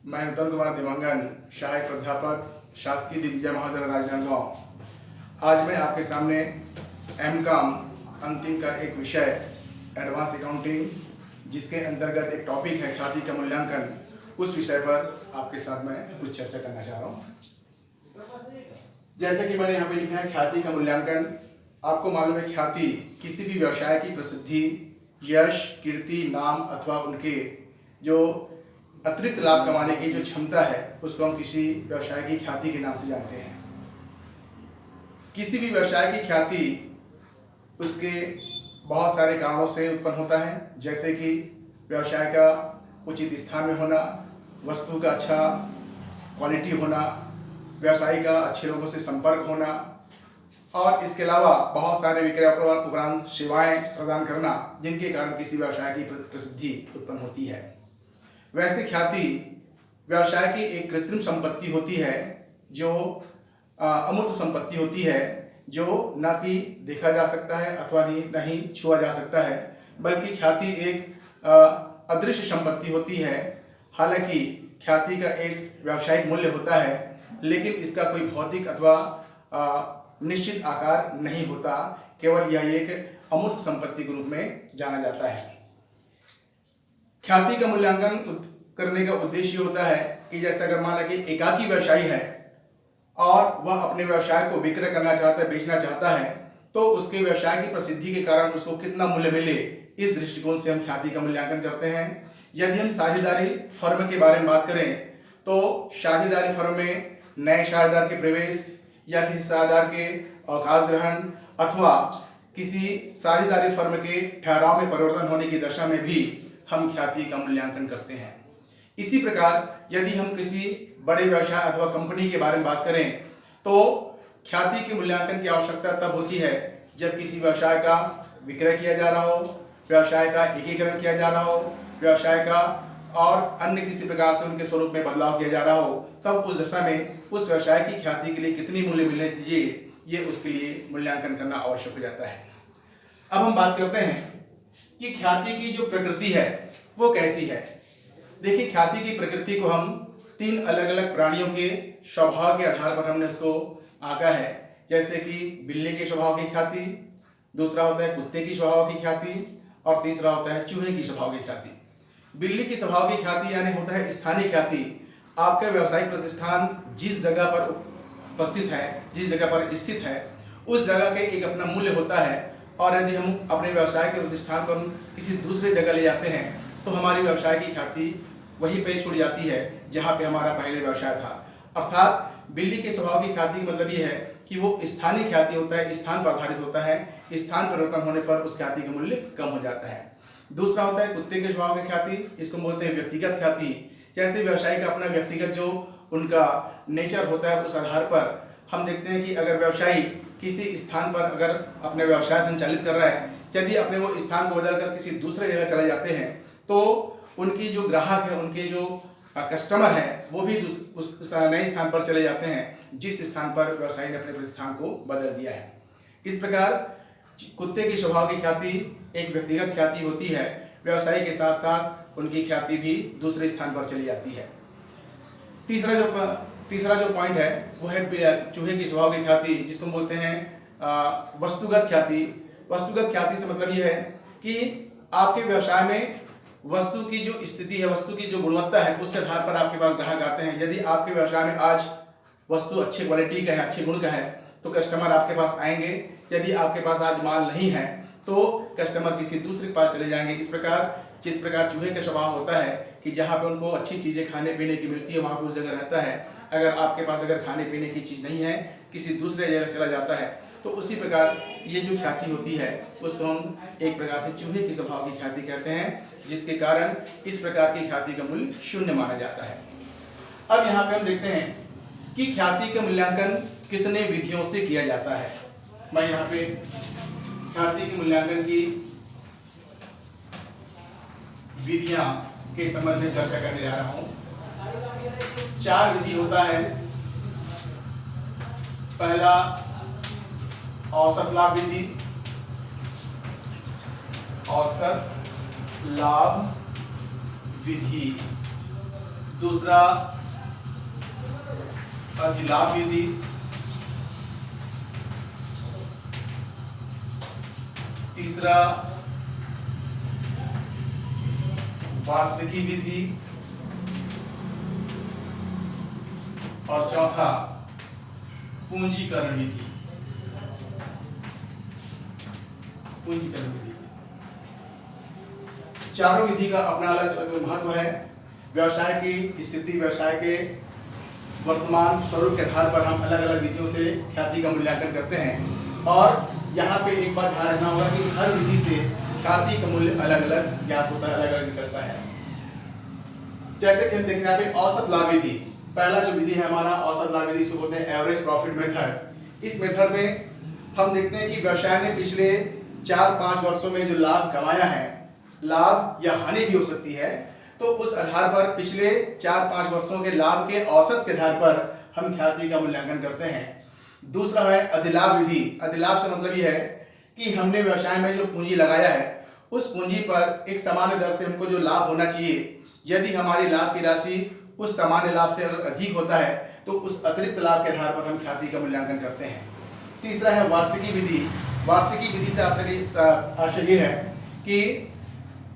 मैं नूतन कुमार दिवंगन, सहायक प्राध्यापक शासकीय दिग्विजय महाविद्यालय राजनांदगांव। आज मैं आपके सामने एमकॉम अंतिम का एक विषय एडवांस अकाउंटिंग, जिसके अंतर्गत एक टॉपिक है ख्याति का मूल्यांकन, उस विषय पर आपके साथ मैं कुछ चर्चा करना चाह रहा हूँ। जैसे कि मैंने यहाँ पे लिखा है ख्याति का मूल्यांकन। आपको मालूम है ख्याति किसी भी व्यवसाय की प्रसिद्धि, यश, कीर्ति, नाम अथवा उनके जो अतिरिक्त लाभ कमाने की जो क्षमता है उसको हम किसी व्यवसाय की ख्याति के नाम से जानते हैं। किसी भी व्यवसाय की ख्याति उसके बहुत सारे कारणों से उत्पन्न होता है, जैसे कि व्यवसाय का उचित स्थान में होना, वस्तु का अच्छा क्वालिटी होना, व्यवसायी का अच्छे लोगों से संपर्क होना और इसके अलावा बहुत सारे विक्रय उपरांत सेवाएं प्रदान करना, जिनके कारण किसी व्यवसाय की प्रसिद्धि उत्पन्न होती है। वैसे ख्याति व्यवसाय की एक कृत्रिम संपत्ति होती है, जो अमूर्त संपत्ति होती है, जो न कि देखा जा सकता है अथवा नहीं छुआ जा सकता है, बल्कि ख्याति एक अदृश्य संपत्ति होती है। हालांकि ख्याति का एक व्यावसायिक मूल्य होता है, लेकिन इसका कोई भौतिक अथवा निश्चित आकार नहीं होता, केवल यह एक अमूर्त संपत्ति के रूप में जाना जाता है। ख्याति का मूल्यांकन करने का उद्देश्य होता है कि जैसे अगर मान लें कि एकाकी व्यवसायी है और वह अपने व्यवसाय को विक्रय करना चाहता है, बेचना चाहता है, तो उसके व्यवसाय की प्रसिद्धि के कारण उसको कितना मूल्य मिले, इस दृष्टिकोण से हम ख्याति का मूल्यांकन करते हैं। यदि हम साझेदारी फर्म के बारे में बात करें तो साझेदारी फर्म में नए साझेदार के प्रवेश या किसी साझेदार के अवकाश ग्रहण अथवा किसी साझेदारी फर्म के ठहराव में परिवर्तन होने की दशा में भी हम ख्याति का मूल्यांकन करते हैं। इसी प्रकार यदि हम किसी बड़े व्यवसाय अथवा कंपनी के बारे में बात करें तो ख्याति के मूल्यांकन की आवश्यकता तब होती है जब किसी व्यवसाय का विक्रय किया जा रहा हो, व्यवसाय का एकीकरण किया जा रहा हो, व्यवसाय का और अन्य किसी प्रकार से उनके स्वरूप में बदलाव किया जा रहा हो, तब उस दशा में उस व्यवसाय की ख्याति के लिए कितनी मूल्य मिलने चाहिए, ये उसके लिए मूल्यांकन करना आवश्यक हो जाता है। अब हम बात करते हैं कि ख्याति की जो प्रकृति है वो कैसी है। देखिए, ख्याति की प्रकृति को हम 3 अलग अलग प्राणियों के स्वभाव के आधार पर हमने उसको आंका है। जैसे कि बिल्ली के स्वभाव की ख्याति, दूसरा होता है कुत्ते की स्वभाव की ख्याति और तीसरा होता है चूहे की स्वभाव की ख्याति। बिल्ली की स्वभाव की ख्याति यानी होता है स्थानीय ख्याति। आपका व्यावसायिक प्रतिष्ठान जिस जगह पर उपस्थित है, जिस जगह पर स्थित है, उस जगह का एक अपना मूल्य होता है। और यदि हम अपने व्यवसाय के प्रतिष्ठान को हम किसी दूसरे जगह ले जाते हैं तो हमारी व्यवसाय की ख्याति वहीं पे छूट जाती है जहाँ पे हमारा पहले व्यवसाय था। अर्थात बिल्ली के स्वभाव की ख्याति का मतलब ये है कि वो स्थानीय ख्याति होता है, स्थान पर आधारित होता है। स्थान परिवर्तन होने पर उस ख्याति का मूल्य कम हो जाता है। दूसरा होता है कुत्ते के स्वभाव की ख्याति, इसको बोलते हैं व्यक्तिगत ख्याति। जैसे व्यवसाय का अपना व्यक्तिगत जो उनका नेचर होता है, उस आधार पर हम देखते हैं कि अगर व्यवसायी किसी स्थान पर अगर अपने व्यवसाय संचालित कर रहा है, यदि अपने वो स्थान को बदलकर किसी दूसरे जगह चले जाते हैं तो उनकी जो ग्राहक है, उनके जो कस्टमर है, वो भी उस नए स्थान पर चले जाते हैं जिस स्थान पर व्यवसायी ने अपने प्रतिष्ठान को बदल दिया है। इस प्रकार कुत्ते की स्वभाव की ख्याति एक व्यक्तिगत ख्याति होती है। व्यवसायी के साथ साथ उनकी ख्याति भी दूसरे स्थान पर चली जाती है। तीसरा जो पॉइंट है वो है चूहे की स्वभाव की ख्याति, जिसको बोलते हैं वस्तुगत ख्याति। वस्तुगत ख्याति से मतलब ये है कि आपके व्यवसाय में वस्तु की जो स्थिति है, वस्तु की जो गुणवत्ता है, उसके आधार पर आपके पास ग्राहक आते हैं। यदि आपके व्यवसाय में आज वस्तु अच्छी क्वालिटी का है, अच्छे गुण का है, तो कस्टमर आपके पास आएंगे। यदि आपके पास आज माल नहीं है तो कस्टमर किसी दूसरे के पास चले जाएंगे। इस प्रकार जिस प्रकार चूहे का स्वभाव होता है कि जहाँ पे उनको अच्छी चीज़ें खाने पीने की मिलती है, वहाँ पर उस जगह रहता है। अगर आपके पास अगर खाने पीने की चीज़ नहीं है, किसी दूसरे जगह चला जाता है, तो उसी प्रकार ये जो ख्याति होती है उसको हम एक प्रकार से चूहे की स्वभाव की ख्याति कहते हैं, जिसके कारण इस प्रकार की ख्याति का मूल्य शून्य माना जाता है। अब यहाँ पे हम देखते हैं कि ख्याति का मूल्यांकन कितने विधियों से किया जाता है। मैं यहाँ पे ख्याति के मूल्यांकन की विधियां के संबंध में चर्चा करने जा रहा हूँ। 4 विधि होता है। पहला औसत लाभ विधि, औसत लाभ विधि। दूसरा अधिलाभ विधि, तीसरा वार्षिकी विधि और चौथा पूंजीकरण विधि। पूंजीकरण विधि चारों विधि का अपना अलग अलग महत्व है। व्यवसाय की स्थिति, व्यवसाय के वर्तमान स्वरूप के आधार पर हम अलग अलग विधियों से ख्याति का मूल्यांकन करते हैं। और यहाँ पे एक बात ध्यान रखना होगा कि हर विधि से ख्याति का मूल्य अलग अलग ज्ञात होता है, अलग अलग निकलता है। जैसे कि हम देख रहे हैं औसत लाभ विधि, पहला जो विधि है हमारा औसत लाभ विधि, इसको बोलते हैं एवरेज प्रॉफिट मेथड। इस मेथड में हम देखते हैं कि व्यवसाय ने पिछले 4-5 वर्षों में जो लाभ कमाया है, लाभ या हानि भी हो सकती है, तो उस आधार पर पिछले 4-5 वर्षों के लाभ के औसत के आधार पर हम ख्याति का मूल्यांकन करते हैं। दूसरा है अधिलाभ विधि। अधिलाभ से मतलब यह है कि हमने व्यवसाय में जो पूंजी लगाया है उस पूंजी पर एक सामान्य दर से हमको जो लाभ होना चाहिए, यदि हमारी लाभ की राशि उस सामान्य लाभ से अगर अधिक होता है तो उस अतिरिक्त लाभ के आधार पर हम ख्याति का मूल्यांकन करते हैं। तीसरा है वार्षिकी विधि। वार्षिकी विधि से आशय यह है कि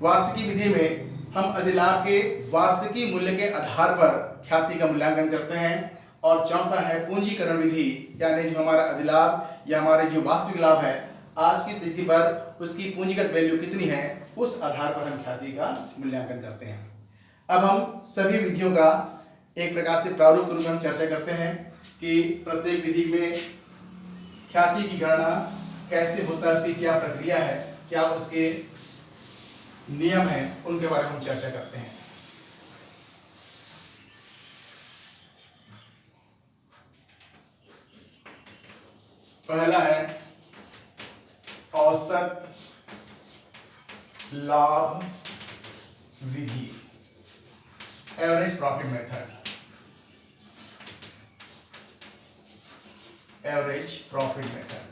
वार्षिकी विधि में हम अधिलाभ के वार्षिकी मूल्य के आधार पर ख्याति का मूल्यांकन करते हैं। और चौथा है पूंजीकरण विधि, यानी जो हमारा अधिलाभ या हमारे जो वास्तविक लाभ है आज की तिथि पर उसकी पूंजीगत वैल्यू कितनी है, उस आधार पर हम ख्याति का मूल्यांकन करते हैं। अब हम सभी विधियों का एक प्रकार से प्रारूप रूप में हम चर्चा करते हैं कि प्रत्येक विधि में ख्याति की गणना कैसे होता है, उसकी क्या प्रक्रिया है, क्या उसके नियम है, उनके बारे में हम चर्चा करते हैं। पहला है औसत लाभ विधि, average profit method. Average profit method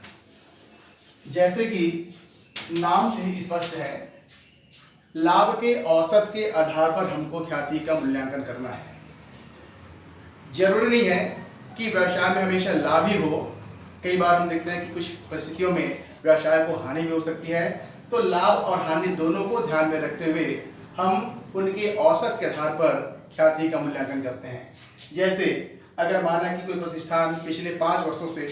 जैसे कि नाम से ही स्पष्ट है, लाभ के औसत के आधार पर हमको ख्याति का मूल्यांकन करना है। जरूरी नहीं है कि व्यवसाय में हमेशा लाभ ही हो, कई बार हम देखते हैं कि कुछ परिस्थितियों में व्यवसाय को हानि भी हो सकती है, तो लाभ और हानि दोनों को ध्यान में रखते हुए हम उनके औसत के आधार पर ख्याति का मूल्यांकन करते हैं। जैसे अगर माना कि कोई प्रतिष्ठान पिछले 5 वर्षों से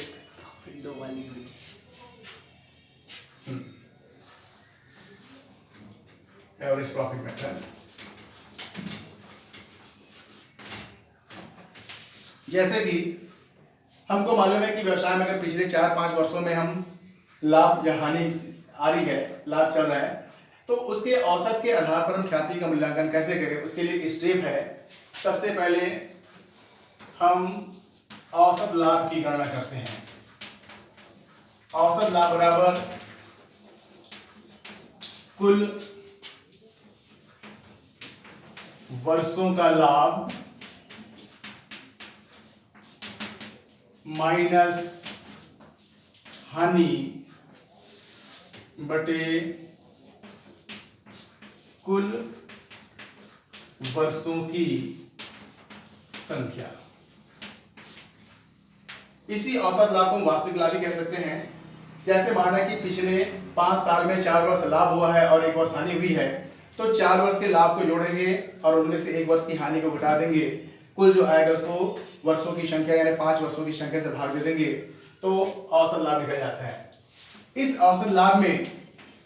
एवरेज प्रॉफिट मेथड, जैसे कि हमको मालूम है कि व्यवसाय में अगर पिछले 4-5 वर्षों में हम लाभ या हानि आ रही है, लाभ चल रहा है, तो उसके औसत के आधार पर हम ख्याति का मूल्यांकन कैसे करें, उसके लिए स्टेप है। सबसे पहले हम औसत लाभ की गणना करते हैं। औसत लाभ बराबर कुल वर्षों का लाभ माइनस हानि बटे कुल वर्षों की संख्या। इसी औसत लाभ को हम वास्तविक लाभ भी कह सकते हैं। जैसे माना कि पिछले 5 साल में 4 वर्ष लाभ हुआ है और 1 वर्ष हानि हुई है, तो 4 वर्ष के लाभ को जोड़ेंगे और उनमें से 1 वर्ष की हानि को घटा देंगे, कुल जो आएगा उसको वर्षों की संख्या यानी 5 वर्षों की संख्या से भाग दे देंगे, तो औसत लाभ निकल जाता है। इस औसत लाभ में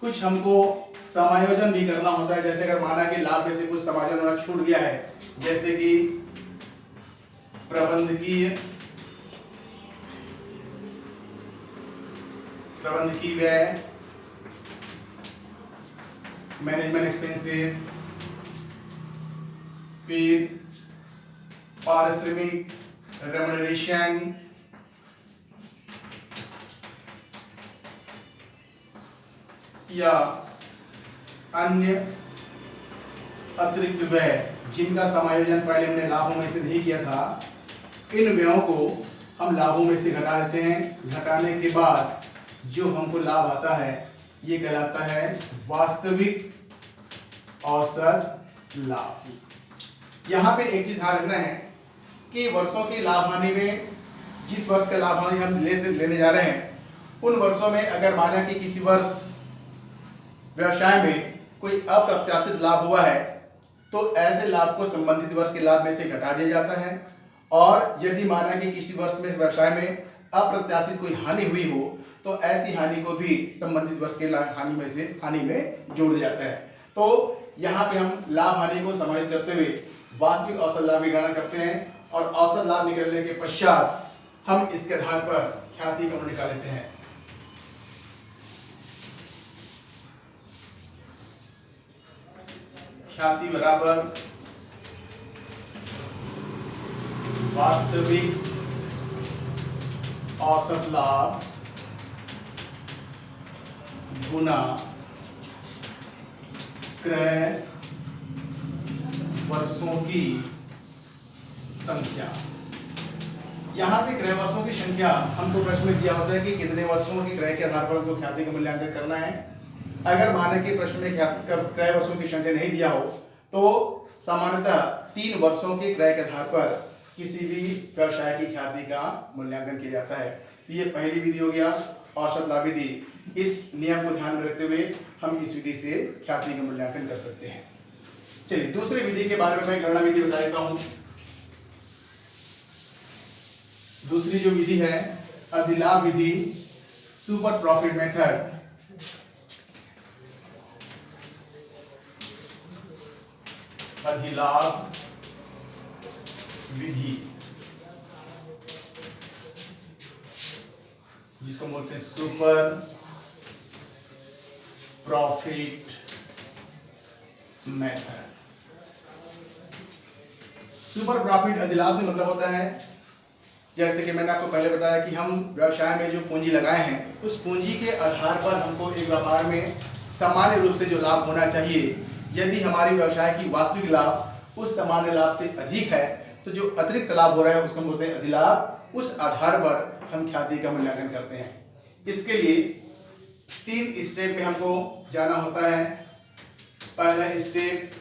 कुछ हमको समायोजन भी करना होता है। जैसे अगर माना कि लाभ में से कुछ समायोजन होना छूट गया है, जैसे कि प्रबंधकीय व्यय, मैनेजमेंट एक्सपेंसेस, फिर पारिश्रमिक रेम्युनरेशन, या अन्य अतिरिक्त व्यय जिनका समायोजन पहले हमने लाभों में से नहीं किया था, इन व्ययों को हम लाभों में से घटा देते हैं। घटाने के बाद जो हमको लाभ आता है ये कहलाता है वास्तविक औसत लाभ। यहाँ पे एक चीज ध्यान रखना है कि वर्षों की लाभ हानि में जिस वर्ष का लाभ हानि हम लेने जा रहे हैं, उन वर्षों में अगर माना कि किसी वर्ष व्यवसाय में कोई अप्रत्याशित लाभ हुआ है तो ऐसे लाभ को संबंधित वर्ष के लाभ में से घटा दिया जाता है, और यदि माना कि किसी वर्ष में व्यवसाय में अप्रत्याशित कोई हानि हुई हो तो ऐसी हानि को भी संबंधित वर्ष के हानि में जोड़ दिया जाता है। तो यहाँ पे हम लाभ हानि को समाहित करते हुए वास्तविक औसत लाभ की गणना करते हैं, और औसत लाभ निकलने के पश्चात हम इसके आधार पर ख्याति का मूल्य निकाल लेते हैं। ख्याति बराबर वास्तविक औसत लाभ गुना क्रय वर्षों की संख्या। यहाँ पे क्रय वर्षों की संख्या हमको प्रश्न में दिया होता है कि कितने वर्षों की क्रय के आधार पर हमको ख्याति का मूल्यांकन करना है। अगर माने कि प्रश्न में क्रय वर्षों की संख्या नहीं दिया हो तो सामान्यतः 3 वर्षों के क्रय के आधार पर किसी भी व्यवसाय की ख्याति का मूल्यांकन किया जाता है। ये पहली विधि हो गया औसत लाभ विधि। इस नियम को ध्यान में रखते हुए हम इस विधि से ख्याति का मूल्यांकन कर सकते हैं। चलिए दूसरी विधि के बारे में मैं गणना विधि बता देता हूं। दूसरी जो विधि है अधिलाभ विधि, सुपर प्रॉफिट मेथड। अधिलाभ विधि जिसको बोलते हैं super profit method. Super profit अधिलाभ से मतलब होता है, जैसे कि मैंने आपको पहले बताया कि हम व्यवसाय में जो पूंजी लगाए हैं उस पूंजी के आधार पर हमको एक व्यापार में सामान्य रूप से जो लाभ होना चाहिए, यदि हमारी व्यवसाय की वास्तविक लाभ उस सामान्य लाभ से अधिक है तो जो अतिरिक्त लाभ हो रहा है उसको बोलते हैं अधिलाभ। उस आधार पर हम ख्याति का मूल्यांकन करते हैं। इसके लिए 3 स्टेप में हमको जाना होता है। पहला स्टेप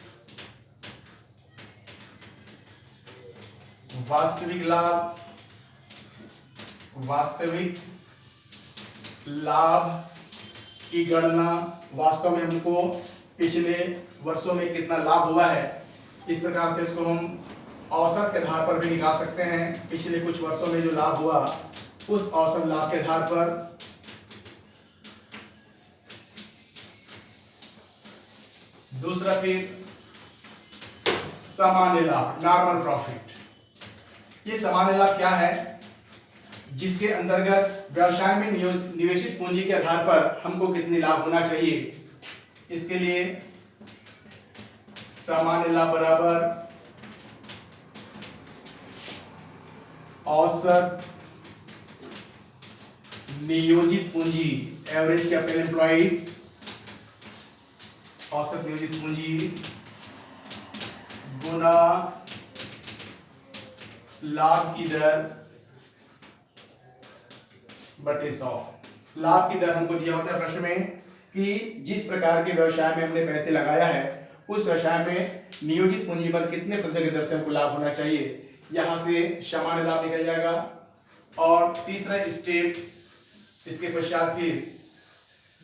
वास्तविक लाभ की गणना। वास्तव में हमको पिछले वर्षों में कितना लाभ हुआ है, इस प्रकार से उसको हम औसत के आधार पर भी निकाल सकते हैं। पिछले कुछ वर्षों में जो लाभ हुआ उस औसत लाभ के आधार पर दूसरा फिर सामान्य लाभ, नॉर्मल प्रॉफिट। ये सामान्य लाभ क्या है? जिसके अंतर्गत व्यवसाय में निवेशित पूंजी के आधार पर हमको कितनी लाभ होना चाहिए। इसके लिए सामान्य लाभ बराबर औसत नियोजित पूंजी, एवरेज कैपिटल एम्प्लॉयड, औसत नियोजित पूंजी गुना लाभ की दर बटे 100। लाभ की दर हमको दिया होता है प्रश्न में कि जिस प्रकार के व्यवसाय में हमने पैसे लगाया है उस व्यवसाय में नियोजित पूंजी पर कितने प्रतिशत की दर से हमको लाभ होना चाहिए। यहां से सामान्य लाभ निकल जाएगा। और तीसरा स्टेप इसके पश्चात फिर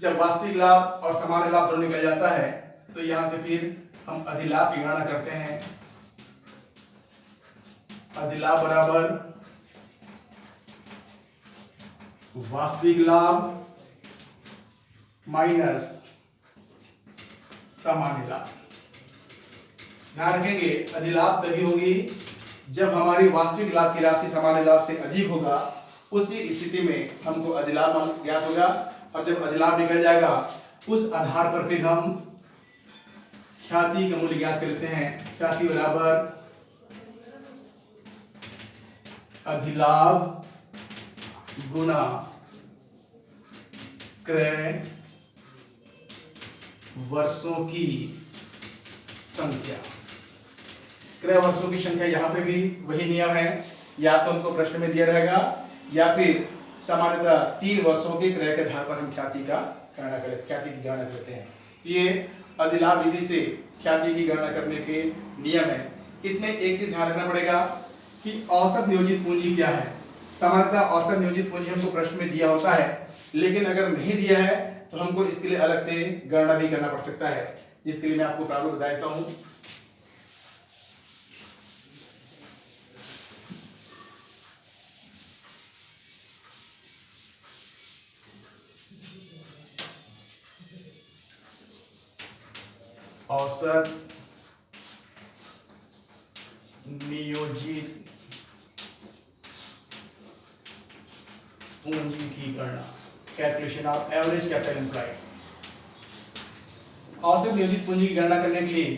जब वास्तविक लाभ और सामान्य लाभ दोनों निकल जाता है तो यहां से फिर हम अधिलाभ की गणना करते हैं। अधिलाभ बराबर वास्तविक लाभ माइनस सामान्य लाभ। ध्यान रखेंगे अधिलाभ तभी होगी जब हमारी वास्तविक लाभ की राशि सामान्य लाभ से अधिक होगा। उसी स्थिति में हमको अधिलाभ ज्ञात होगा, और जब अधिलाभ निकल जाएगा उस आधार पर फिर हम ख्याति का मूल्य ज्ञात करते हैं। ख्याति बराबर अधिलाभ गुना क्रय वर्षों की संख्या। क्रय वर्षों की संख्या यहाँ पे भी वही नियम है, या तो हमको प्रश्न में दिया रहेगा या फिर सामान्यतः 3 वर्षों के क्रय के आधार पर हम ख्याति की गणना करते हैं। ये अधिलाभ विधि से ख्याति की गणना करने के नियम है। इसमें एक चीज ध्यान रखना पड़ेगा कि औसत नियोजित पूंजी क्या है। सामान्यतः औसत नियोजित पूंजी हमको प्रश्न में दिया होता है, लेकिन अगर नहीं दिया है तो हमको इसके लिए अलग से गणना भी करना पड़ सकता है, जिसके लिए मैं आपको प्रारूप बता देता हूं। औसत नियोजित पूंजी की गणना, calculation of average capital employed. औसत नियोजित पूंजी की गणना करने के लिए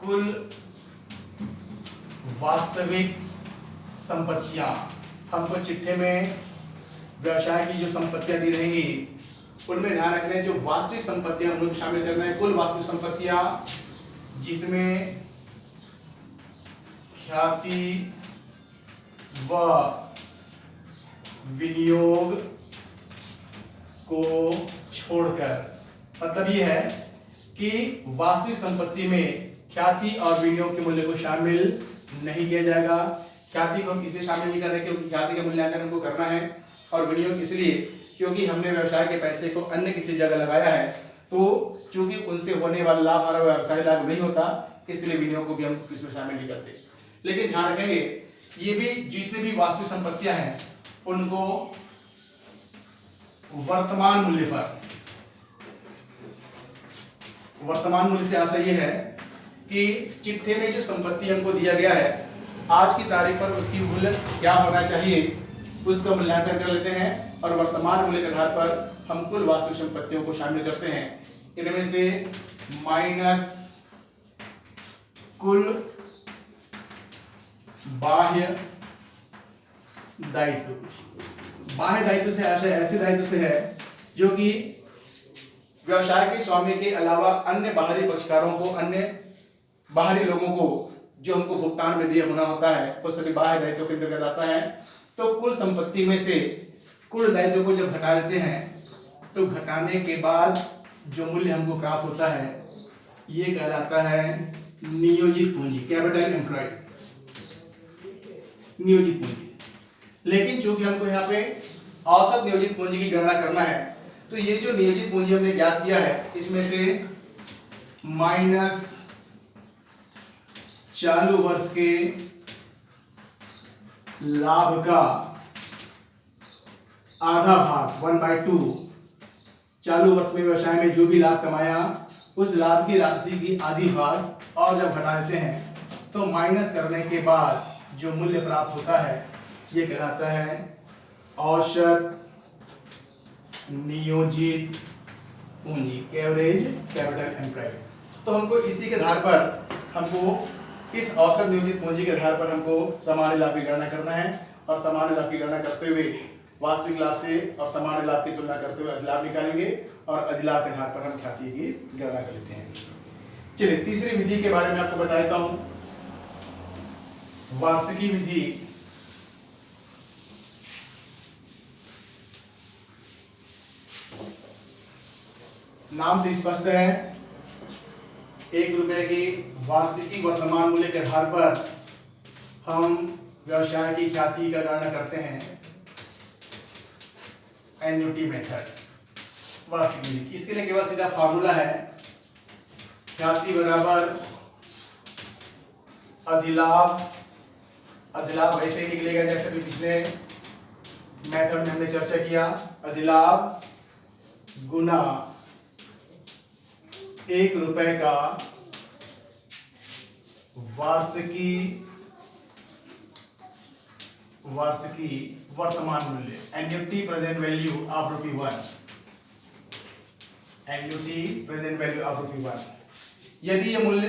कुल वास्तविक संपत्तियां, हमको चिट्ठे में व्यवसाय की जो संपत्तियां दी रहेंगी उनमें ध्यान रखना है, जो वास्तविक संपत्तियां हम लोग शामिल करना है। कुल वास्तविक संपत्तियां जिसमें ख्याति व विनियोग को छोड़कर, मतलब ये है कि वास्तविक संपत्ति में ख्याति और विनियोग के मूल्य को शामिल नहीं किया जाएगा। ख्याति को हम इसलिए शामिल नहीं कर रहे क्योंकि ख्याति का मूल्यांकन हमको करना है, और विनियोग इसलिए क्योंकि हमने व्यवसाय के पैसे को अन्य किसी जगह लगाया है, तो चूंकि उनसे होने वाला लाभ हमारा व्यवसाय लाभ नहीं होता, इसलिए विनियोग को भी हम इसमें शामिल नहीं करते। लेकिन ध्यान रखेंगे, ये भी जितने भी वास्तविक संपत्तियां हैं उनको वर्तमान मूल्य पर, वर्तमान मूल्य से आशय यह है कि चिट्ठे में जो संपत्ति हमको दिया गया है आज की तारीख पर उसकी मूल्य क्या होना चाहिए, उसका मूल्यांकन कर लेते हैं और वर्तमान मूल्य के आधार पर हम कुल वास्तविक संपत्तियों को शामिल करते हैं। इनमें से माइनस कुल बाह्य दायित्व। बाह्य दायित्व से आशय ऐसे दायित्व से है जो कि व्यवसाय के स्वामी के अलावा अन्य बाहरी पक्षकारों को, अन्य बाहरी लोगों को जो हमको भुगतान में दिए होना होता है, वो सभी बाह्य दायित्व के अंतर्गत आता है। तो कुल संपत्ति में से कुल दायित्व को जब घटा लेते हैं तो घटाने के बाद जो मूल्य हमको प्राप्त होता है ये कहलाता है नियोजित पूंजी, कैपिटल एम्प्लॉयड, नियोजित पूंजी। लेकिन चूंकि हमको यहाँ पे औसत नियोजित पूंजी की गणना करना है, तो ये जो नियोजित पूंजी हमने ज्ञात किया है इसमें से माइनस चालू वर्ष के लाभ का आधा भाग 1/2, चालू वर्ष में व्यवसाय में जो भी लाभ कमाया उस लाभ की राशि की आधी भाग और जब घटा देते हैं तो माइनस करने के बाद जो मूल्य प्राप्त होता है ये कहलाता है औसत नियोजित पूंजी, एवरेज कैपिटल एम्प्लॉयड। तो हमको इसी के आधार पर, हमको इस औसत नियोजित पूंजी के आधार पर हमको सामान्य लाभ की गणना करना है, और सामान्य लाभ की गणना करते हुए वास्तविक लाभ से और सामान्य लाभ की तुलना करते हुए अधिलाभ निकालेंगे और अधिलाभ के आधार पर हम ख्याति की गणना कर लेते हैं। चलिए तीसरी विधि के बारे में आपको बता देता हूं, वार्षिकी विधि। नाम से स्पष्ट है, 1 रुपए की वार्षिकी वर्तमान मूल्य के आधार पर हम व्यवसाय की ख्याति का गणना करते हैं, एन्युटी मेथड, वार्षिकी। इसके लिए केवल सीधा फार्मूला है, ख्याति बराबर अधिलाभ, अधिलाभ वैसे ही निकलेगा जैसे भी पिछले मेथड में हमने चर्चा किया, अधिलाभ गुना 1 रुपए का वार्षिकी वर्तमान मूल्य, annuity present value of ₹1, annuity present value of ₹1। यदि ये मूल्य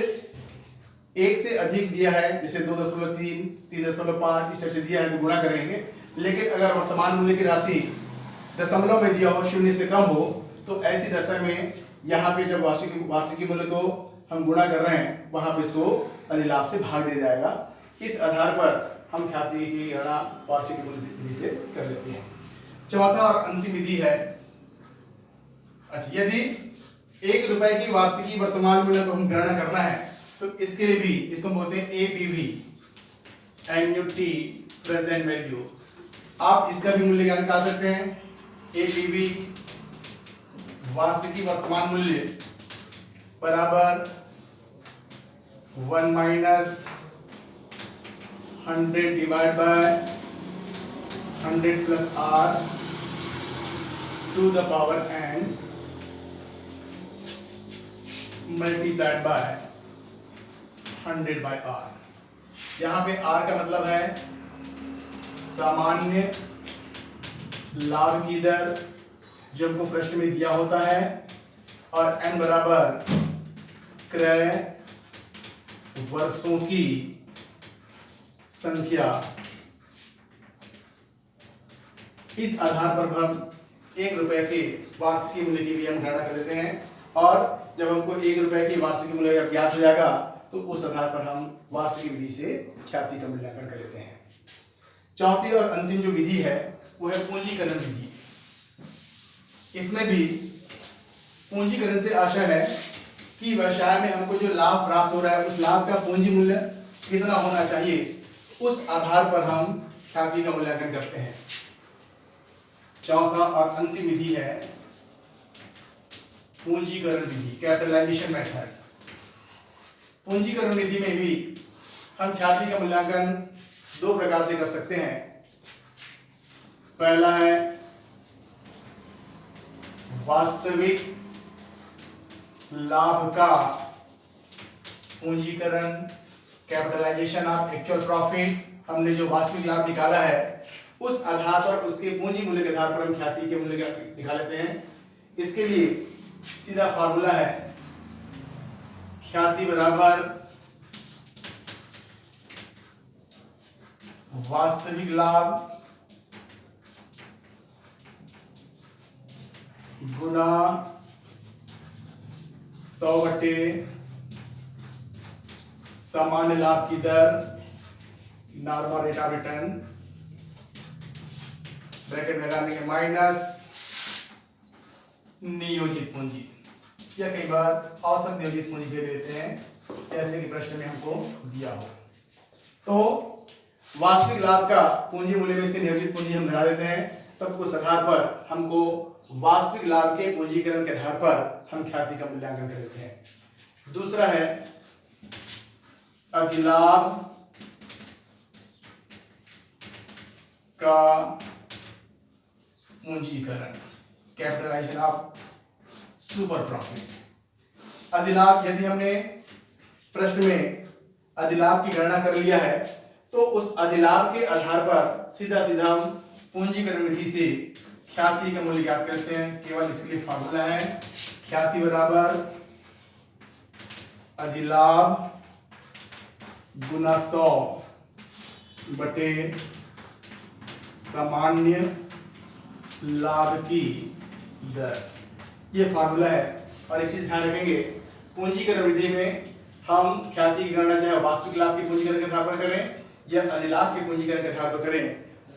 1 से अधिक दिया है, जैसे 2.3, 3.5 इस टाइप से दिया है तो गुणा करेंगे। लेकिन अगर वर्तमान मूल्य की राशि दशमलव में दिया हो, 0 से कम हो, तो ऐसी दशा में यहाँ पे जब वार्षिकी मूल्य को हम गुणा कर रहे हैं वहां पे इसको अधिलाभ से भाग दिया जाएगा। इस आधार पर हम ख्याति की गणना वार्षिक विधि से कर लेते हैं। चौथा और अंतिम विधि है, अच्छा, यदि 1 रुपए की वार्षिकी वर्तमान मूल्य को हम गणना करना है तो इसके लिए भी इसको बोलते हैं एपीवी, एन्युटी प्रेजेंट वैल्यू। आप इसका भी मूल्य ज्ञान निकाल सकते हैं। एपीवी वार्षिकी वर्तमान मूल्य बराबर 1 minus 100 divide by 100 plus R to the power n multiplied by 100 by r। यहां पे r का मतलब है सामान्य लाभ की दर जो हमको प्रश्न में दिया होता है, और n बराबर क्रय वर्षों की संख्या। इस आधार पर हम 1 रुपए के वार्षिक मूल्य की भी हम गणना कर लेते हैं, और जब हमको 1 रुपए की वार्षिक मूल्य ज्ञात हो जाएगा तो उस आधार पर हम वार्षिक विधि से ख्याति का मूल्यांकन कर लेते हैं। चौथी और अंतिम जो विधि है वो है पूंजीकरण विधि। इसमें भी पूंजीकरण से आशा है कि व्यवसाय में हमको जो लाभ प्राप्त हो रहा है उस लाभ का पूंजी मूल्य कितना होना चाहिए, उस आधार पर हम ख्याति का मूल्यांकन करते हैं। चौथा और अंतिम विधि है पूंजीकरण विधि, कैपिटलाइजेशन मेथड। पूंजीकरण विधि में भी हम ख्याति का मूल्यांकन 2 प्रकार से कर सकते हैं। पहला है वास्तविक लाभ का पूंजीकरण, कैपिटलाइजेशन ऑफ एक्चुअल प्रॉफिट। हमने जो वास्तविक लाभ निकाला है उस आधार पर, उसके पूंजी मूल्य के आधार पर हम ख्याति के मूल्य निकाल लेते हैं। इसके लिए सीधा फार्मूला है ख्याति बराबर वास्तविक लाभ गुना 100 सामान्य लाभ की दर, normal rate of return, bracket में लगाने के माइनस नियोजित पूंजी, या कई बार औसत नियोजित पूंजी दे देते हैं, जैसे कि प्रश्न में हमको दिया हो। तो वास्तविक लाभ का पूंजी मूल्य में से नियोजित पूंजी हम घटा देते हैं, तब उस आधार पर हमको वास्तविक लाभ के पूंजीकरण के आधार पर हम ख्याति का मूल्यांकन कर लेते हैं। दूसरा है अधिलाभ का पूंजीकरण, कैपिटलाइजेशन ऑफ सुपर प्रॉफिट। अधिलाभ, यदि हमने प्रश्न में अधिलाभ की गणना कर लिया है तो उस अधिलाभ के आधार पर सीधा सीधा हम पूंजीकरण विधि से ख्याति का मूल्य ज्ञात करते हैं। केवल इसके लिए फार्मूला है ख्याति बराबर अधिलाभ गुना 100 बटे सामान्य लाभ की दर, ये फार्मूला है। और एक चीज ध्यान रखेंगे, पूंजीकरण विधि में हम ख्याति की गणना चाहे वास्तविक लाभ के पूंजीकरण के आधार पर करें या अधिलाभ के पूंजीकरण के आधार पर करें,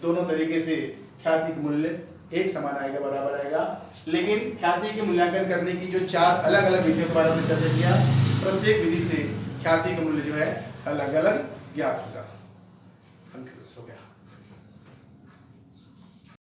दोनों तरीके से ख्याति का मूल्य एक समान आएगा, बराबर आएगा। लेकिन ख्याति के मूल्यांकन करने की जो 4 अलग अलग विधियों के बारे में चर्चा किया, प्रत्येक विधि से ख्याति का मूल्य जो है अलग अलग ज्ञात होगा। हो गया।